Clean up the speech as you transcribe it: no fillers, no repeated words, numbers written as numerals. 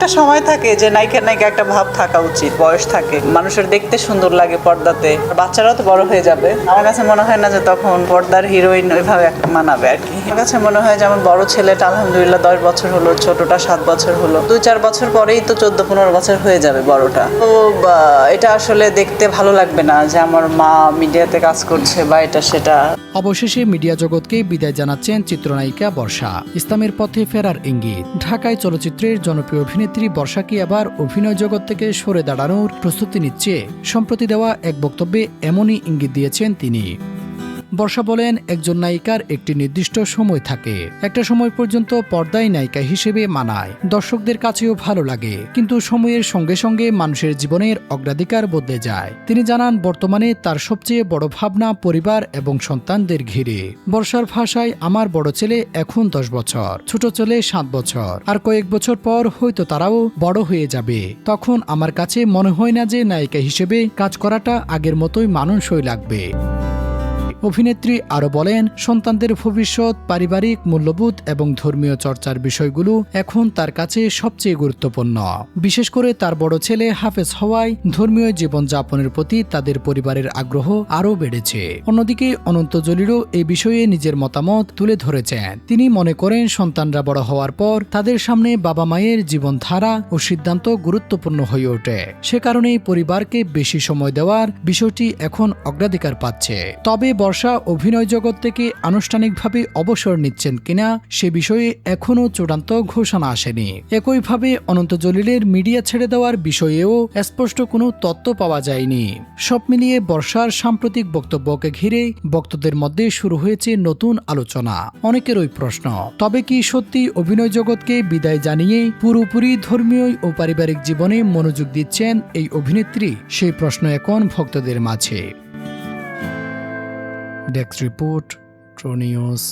একটা সময় থাকে যে নায়িকা নায়িকা একটা ভাব থাকা উচিত, বয়স থাকে, মানুষের দেখতে সুন্দর লাগে পর্দাতে, বাচ্চারাও তো বড় হয়ে যাবে। আমার কাছে মনে হয় না যে তখন পর্দার হিরোইন ওইভাবে মানাবে আর কি। আমার কাছে মনে হয় যেমন বড় ছেলেটা আলহামদুলিল্লাহ 10 বছর হলো, ছোটটা 7 বছর হলো, 2-4 বছর পরেই তো 14-15 বছর হয়ে যাবে বড়টা। তো এটা আসলে দেখতে ভালো লাগবে না যে আমার মা মিডিয়াতে কাজ করছে বা এটা সেটা। অবশেষে মিডিয়া জগৎকে বিদায় জানাচ্ছেন চিত্রনায়িকা বর্ষা। ইসলামের পথে ফেরার ইঙ্গিত। ঢাকায় চলচ্চিত্রের জনপ্রিয় অভিনেত্রী বর্ষা কি আবার অভিনয় জগৎ থেকে সরে দাঁড়ানোর প্রস্তুতি নিচ্ছে? সম্প্রতি দেওয়া এক বক্তব্যে এমনই ইঙ্গিত দিয়েছেন তিনি। বর্ষা বলেন, একজন নায়িকার একটি নির্দিষ্ট সময় থাকে, একটা সময় পর্যন্ত পর্দায় নায়িকা হিসেবে মানায়, দর্শকদের কাছেও ভালো লাগে, কিন্তু সময়ের সঙ্গে সঙ্গে মানুষের জীবনের অগ্রাধিকার বদলে যায়। তিনি জানান, বর্তমানে তার সবচেয়ে বড় ভাবনা পরিবার এবং সন্তানদের ঘিরে। বর্ষার ভাষায়, আমার বড় ছেলে এখন 10 বছর, ছোট ছেলে 7 বছর, আর কয়েক বছর পর হয়তো তারাও বড় হয়ে যাবে। তখন আমার কাছে মনে হয় না যে নায়িকা হিসেবে কাজ করাটা আগের মতোই মানানসই লাগবে। অভিনেত্রী আরও বলেন, সন্তানদের ভবিষ্যৎ, পারিবারিক মূল্যবোধ এবং ধর্মীয় চর্চার বিষয়গুলো এখন তার কাছে সবচেয়ে গুরুত্বপূর্ণ। বিশেষ করে তার বড় ছেলে হাফেজ হওয়ায় ধর্মীয় জীবনযাপনের প্রতি তাদের পরিবারের আগ্রহ আরও বেড়েছে। অন্যদিকে অনন্ত জলিলও এই বিষয়ে নিজের মতামত তুলে ধরেছেন। তিনি মনে করেন, সন্তানরা বড় হওয়ার পর তাদের সামনে বাবা মায়ের জীবনধারা ও সিদ্ধান্ত গুরুত্বপূর্ণ হয়ে ওঠে। সে কারণেই পরিবারকে বেশি সময় দেওয়ার বিষয়টি এখন অগ্রাধিকার পাচ্ছে। তবে বর্ষা অভিনয় জগৎ থেকে আনুষ্ঠানিকভাবে অবসর নিচ্ছেন কিনা সে বিষয়ে এখনও চূড়ান্ত ঘোষণা আসেনি। একইভাবে অনন্ত জলিলের মিডিয়া ছেড়ে দেওয়ার বিষয়েও স্পষ্ট কোনো তথ্য পাওয়া যায়নি। সব মিলিয়ে বর্ষার সাম্প্রতিক বক্তব্যকে ঘিরে ভক্তদের মধ্যে শুরু হয়েছে নতুন আলোচনা। অনেকেরই প্রশ্ন, তবে কি সত্যি অভিনয় জগৎকে বিদায় জানিয়ে পুরোপুরি ধর্মীয় ও পারিবারিক জীবনে মনোযোগ দিচ্ছেন এই অভিনেত্রী? সেই প্রশ্ন এখন ভক্তদের মাঝে। Desk report, true news.